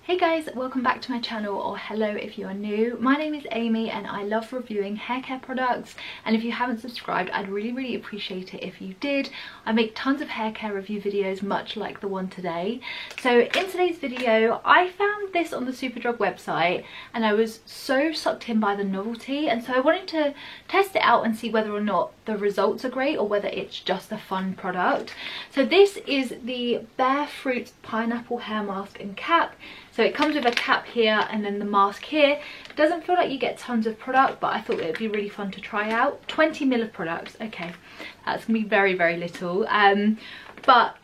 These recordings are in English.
Hey guys, welcome back to my channel, or hello if you are new. My name is Amy and I love reviewing hair care products, and if you haven't subscribed I'd really appreciate it if you did. I make tons of hair care review videos much like the one today. So in today's video I found this on the Superdrug website and I was so sucked in by the novelty, and so I wanted to test it out and see whether or not the results are great or whether it's just a fun product. So this is the Bare Fruits Pineapple Hair Mask and Cap. So it comes with a cap here and then the mask here. It doesn't feel like you get tons of product, but I thought it would be really fun to try out. 20 ml of products, okay, that's gonna be very little. But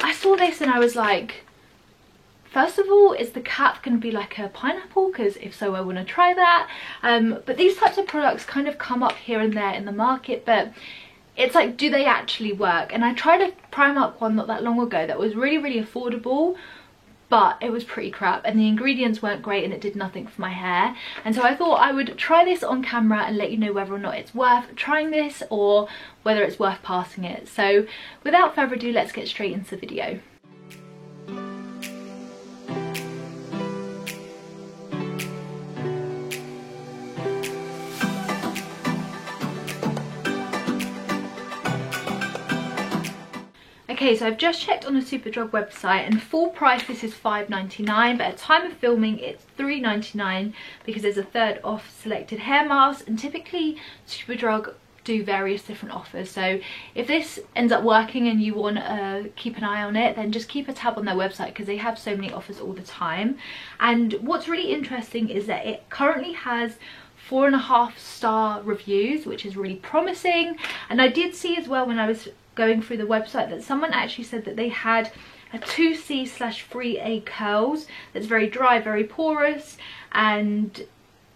I saw this and I was like, first of all, is the cap going to be like a pineapple? Because if so, I want to try that. But these types of products kind of come up here and there in the market, but it's like, do they actually work? And I tried a Primark one not that long ago that was really affordable, but it was pretty crap and the ingredients weren't great and it did nothing for my hair. And so I thought I would try this on camera and let you know whether or not it's worth trying this or whether it's worth passing it. So without further ado, let's get straight into the video. Okay, so I've just checked on the Superdrug website and full price this is $5.99, but at time of filming it's $3.99 because there's a third off selected hair masks, and typically Superdrug do various different offers. So if this ends up working and you want to keep an eye on it, then just keep a tab on their website because they have so many offers all the time. And what's really interesting is that it currently has 4.5-star reviews, which is really promising. And I did see as well when I was going through the website that someone actually said that they had a 2C/3A curls that's very dry, very porous, and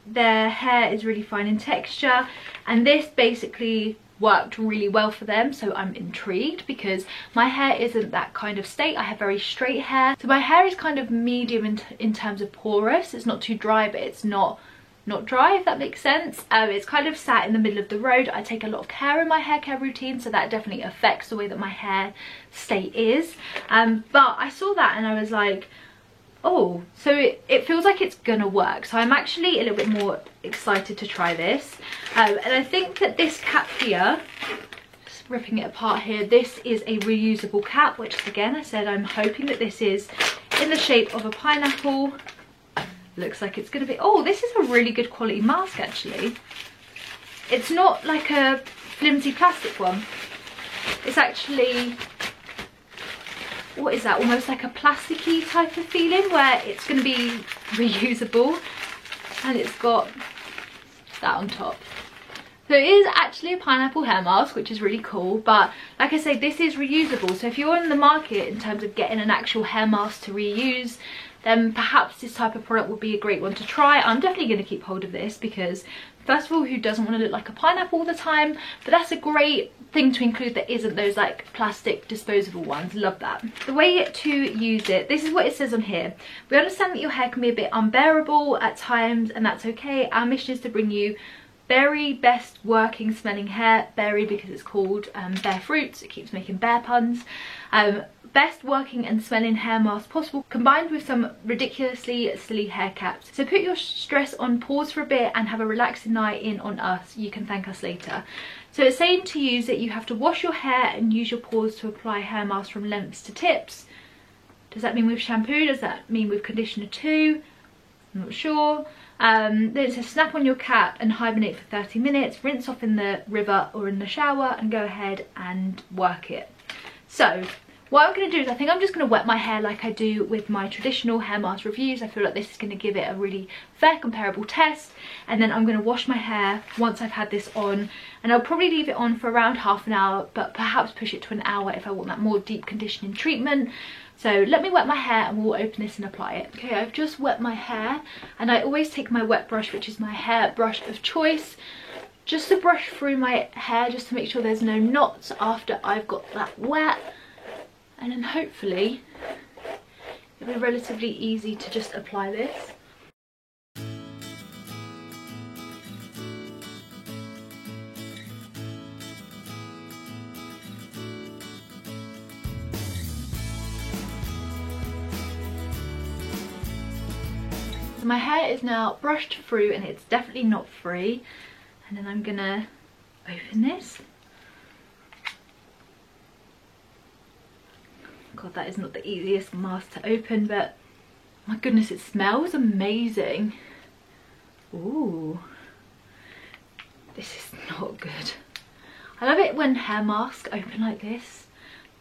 their hair is really fine in texture, and this basically worked really well for them. So I'm intrigued because my hair isn't that kind of state. I have very straight hair, so my hair is kind of medium in terms of porous. It's not too dry, but it's not dry, if that makes sense. It's kind of sat in the middle of the road. I take a lot of care in my hair care routine, so that definitely affects the way that my hair state is. But I saw that and I was like, oh, so it feels like it's gonna work. So I'm actually a little bit more excited to try this. And I think that this cap here, just ripping it apart here, this is a reusable cap, which again I said I'm hoping that this is in the shape of a pineapple. Looks like it's gonna be, oh, this is a really good quality mask actually. It's not like a flimsy plastic one. It's actually, what is that, almost like a plasticky type of feeling where it's gonna be reusable, and it's got that on top. So it is actually a pineapple hair mask, which is really cool, but like I say, this is reusable. So if you're in the market in terms of getting an actual hair mask to reuse, then perhaps this type of product would be a great one to try. I'm definitely going to keep hold of this because, first of all, who doesn't want to look like a pineapple all the time? But that's a great thing to include that isn't those like plastic disposable ones. Love that. The way to use it, this is what it says on here. We understand that your hair can be a bit unbearable at times, and that's okay. Our mission is to bring you very best working smelling hair. Berry because it's called Bare Fruits. It keeps making bear puns. Best working and smelling hair mask possible, combined with some ridiculously silly hair caps. So put your stress on pause for a bit and have a relaxing night in on us. You can thank us later. So it's saying to use it, you have to wash your hair and use your paws to apply hair mask from lengths to tips. Does that mean with shampoo? Does that mean with conditioner too? I'm not sure. Then it says snap on your cap and hibernate for 30 minutes, rinse off in the river or in the shower, and go ahead and work it. So what I'm going to do is I think I'm just going to wet my hair like I do with my traditional hair mask reviews. I feel like this is going to give it a really fair comparable test, and then I'm going to wash my hair once I've had this on, and I'll probably leave it on for around half an hour, but perhaps push it to an hour if I want that more deep conditioning treatment. So let me wet my hair and we'll open this and apply it. Okay, I've just wet my hair, and I always take my wet brush, which is my hair brush of choice, just to brush through my hair just to make sure there's no knots after I've got that wet. And then hopefully it'll be relatively easy to just apply this. So my hair is now brushed through and it's definitely not free. And then I'm gonna open this. God, that is not the easiest mask to open, but my goodness, it smells amazing. Ooh, this is not good. I love it when hair masks open like this.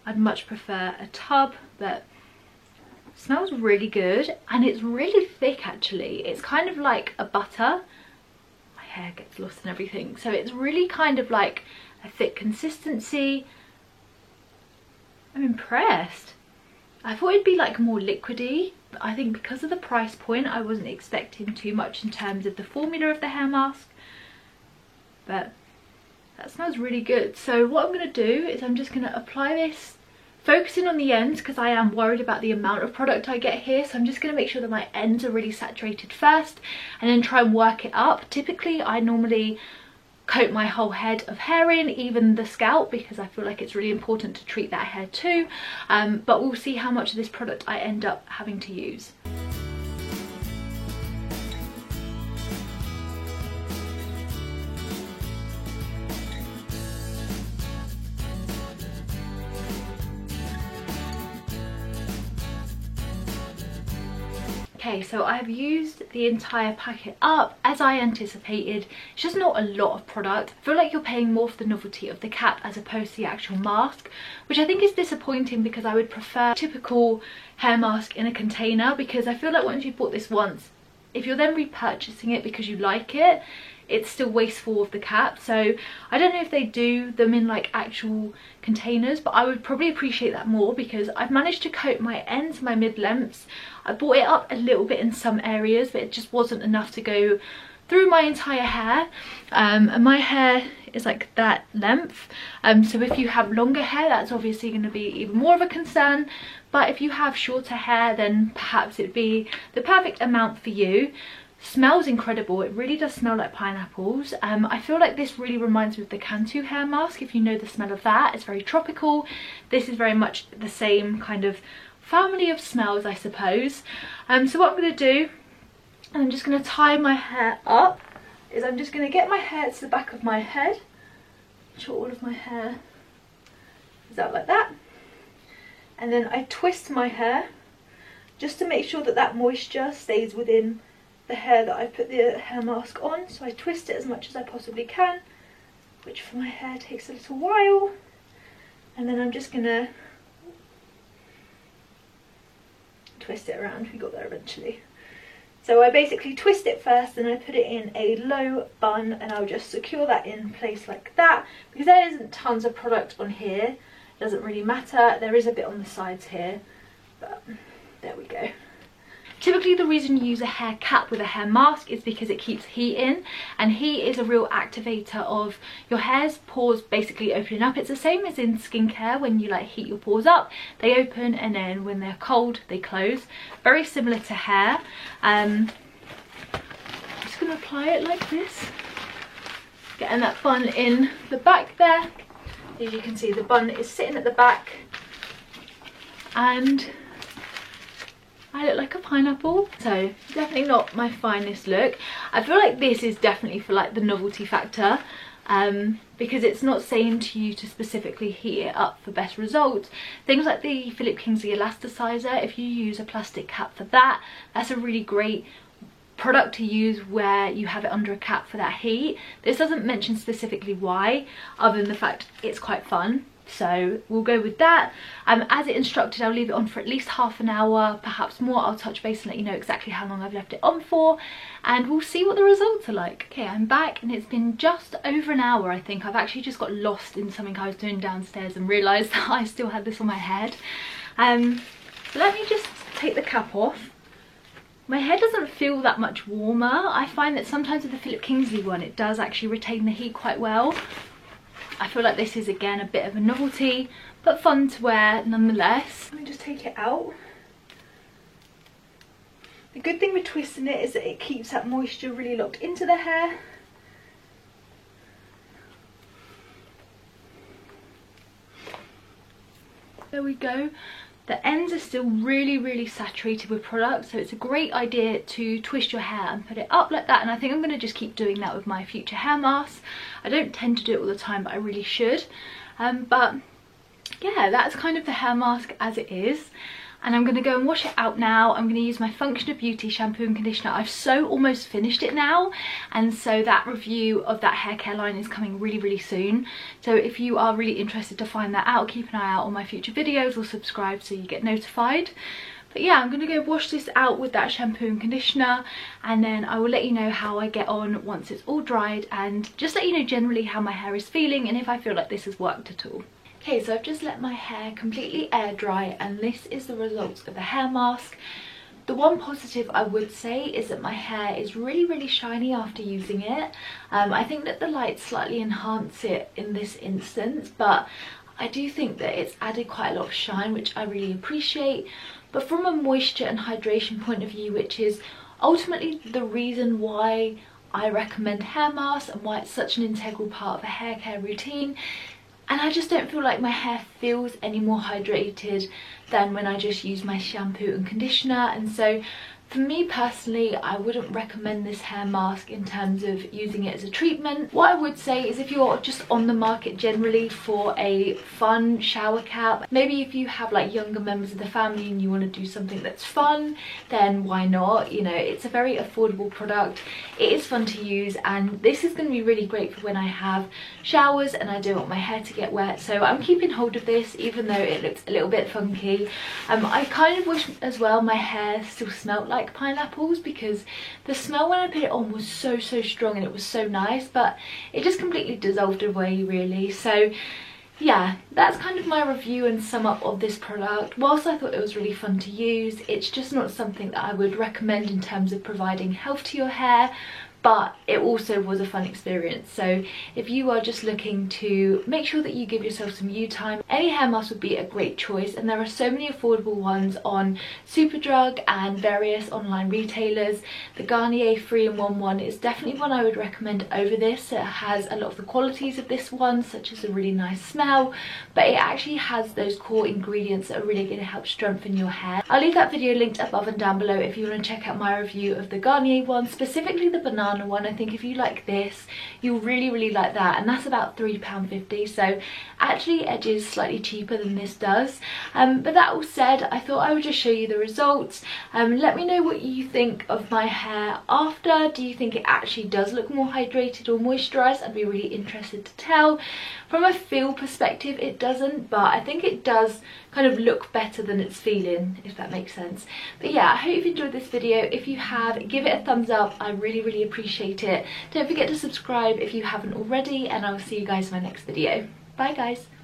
I'd much prefer a tub, but it smells really good and it's really thick actually. It's kind of like a butter. My hair gets lost and everything. So it's really kind of like a thick consistency. I'm impressed. I thought it'd be like more liquidy, but I think because of the price point I wasn't expecting too much in terms of the formula of the hair mask. But that smells really good. So what I'm going to do is I'm just going to apply this, focusing on the ends because I am worried about the amount of product I get here. So I'm just going to make sure that my ends are really saturated first and then try and work it up. Typically I normally coat my whole head of hair in, even the scalp, because I feel like it's really important to treat that hair too. But we'll see how much of this product I end up having to use. Okay, so I've used the entire packet up as I anticipated. It's just not a lot of product. I feel like you're paying more for the novelty of the cap as opposed to the actual mask, which I think is disappointing because I would prefer a typical hair mask in a container, because I feel like once you've bought this once, if you're then repurchasing it because you like it, it's still wasteful of the cap. So I don't know if they do them in like actual containers, but I would probably appreciate that more because I've managed to coat my ends, my mid-lengths. I brought it up a little bit in some areas, but it just wasn't enough to go through my entire hair. And my hair is like that length. So if you have longer hair, that's obviously going to be even more of a concern. But if you have shorter hair, then perhaps it'd be the perfect amount for you. Smells incredible. It really does smell like pineapples. I feel like this really reminds me of the Cantu hair mask, if you know the smell of that. It's very tropical. This is very much the same kind of family of smells, I suppose. So what I'm going to do, and I'm just going to tie my hair up, is I'm just going to get my hair to the back of my head. Make sure all of my hair is out like that. And then I twist my hair just to make sure that that moisture stays within the hair that I put the hair mask on. So I twist it as much as I possibly can, which for my hair takes a little while. And then I'm just gonna twist it around. We got there eventually. So I basically twist it first and I put it in a low bun, and I'll just secure that in place like that, because there isn't tons of product on here. It doesn't really matter. There is a bit on the sides here, but there we go. Typically the reason you use a hair cap with a hair mask is because it keeps heat in, and heat is a real activator of your hair's pores basically opening up. It's the same as in skincare. When you like heat your pores up, they open, and then when they're cold they close. Very similar to hair. I'm just going to apply it like this, getting that bun in the back there. As you can see, the bun is sitting at the back and I look like a pineapple. So definitely not my finest look. I feel like this is definitely for like the novelty factor, because it's not saying to you to specifically heat it up for best results. Things like the Philip Kingsley Elasticizer, if you use a plastic cap for that, that's a really great product to use where you have it under a cap for that heat. This doesn't mention specifically why, other than the fact it's quite fun. So we'll go with that. As it instructed, I'll leave it on for at least half an hour, perhaps more. I'll touch base and let you know exactly how long I've left it on for, and we'll see what the results are like. Okay, I'm back and it's been just over an hour, I think. I've actually just got lost in something I was doing downstairs and realised that I still had this on my head. So let me just take the cap off. My hair doesn't feel that much warmer. I find that sometimes with the Philip Kingsley one, it does actually retain the heat quite well. I feel like this is again a bit of a novelty, but fun to wear nonetheless. Let me just take it out. The good thing with twisting it is that it keeps that moisture really locked into the hair. There we go. The ends are still really saturated with product, so it's a great idea to twist your hair and put it up like that, and I think I'm going to just keep doing that with my future hair masks. I don't tend to do it all the time, but I really should. But yeah, that's kind of the hair mask as it is. And I'm going to go and wash it out now. I'm going to use my Function of Beauty shampoo and conditioner. I've so almost finished it now, and so that review of that hair care line is coming really soon. So if you are really interested to find that out, keep an eye out on my future videos or subscribe so you get notified. But yeah, I'm going to go wash this out with that shampoo and conditioner, and then I will let you know how I get on once it's all dried, and just let you know generally how my hair is feeling and if I feel like this has worked at all. Okay, so I've just let my hair completely air dry, and this is the results of the hair mask. The one positive I would say is that my hair is really shiny after using it. I think that the light slightly enhance it in this instance, but I do think that it's added quite a lot of shine, which I really appreciate. But from a moisture and hydration point of view, which is ultimately the reason why I recommend hair masks and why it's such an integral part of a hair care routine, and I just don't feel like my hair feels any more hydrated than when I just use my shampoo and conditioner. And so for me personally, I wouldn't recommend this hair mask in terms of using it as a treatment. What I would say is if you're just on the market generally for a fun shower cap, maybe if you have like younger members of the family and you want to do something that's fun, then why not? You know, it's a very affordable product. It is fun to use, and this is going to be really great for when I have showers and I don't want my hair to get wet. So I'm keeping hold of this even though it looks a little bit funky. I kind of wish as well my hair still smelled like pineapples, because the smell when I put it on was so strong and it was so nice, but it just completely dissolved away really. So yeah, that's kind of my review and sum up of this product. Whilst I thought it was really fun to use, it's just not something that I would recommend in terms of providing health to your hair, but it also was a fun experience. So if you are just looking to make sure that you give yourself some you time, any hair mask would be a great choice, and there are so many affordable ones on Superdrug and various online retailers. The Garnier 3-in-1 one is definitely one I would recommend over this. It has a lot of the qualities of this one, such as a really nice smell, but it actually has those core ingredients that are really going to help strengthen your hair. I'll leave that video linked above and down below if you want to check out my review of the Garnier one, specifically the banana one. I think if you like this, you'll really like that, and that's about £3.50, so actually edges slightly cheaper than this does. But that all said, I thought I would just show you the results. Let me know what you think of my hair after. Do you think it actually does look more hydrated or moisturized? I'd be really interested to tell. From a feel perspective, it doesn't, but I think it does kind of look better than it's feeling, if that makes sense. But yeah, I hope you've enjoyed this video. If you have, give it a thumbs up. I really appreciate it. Don't forget to subscribe if you haven't already, and I will see you guys in my next video. Bye guys.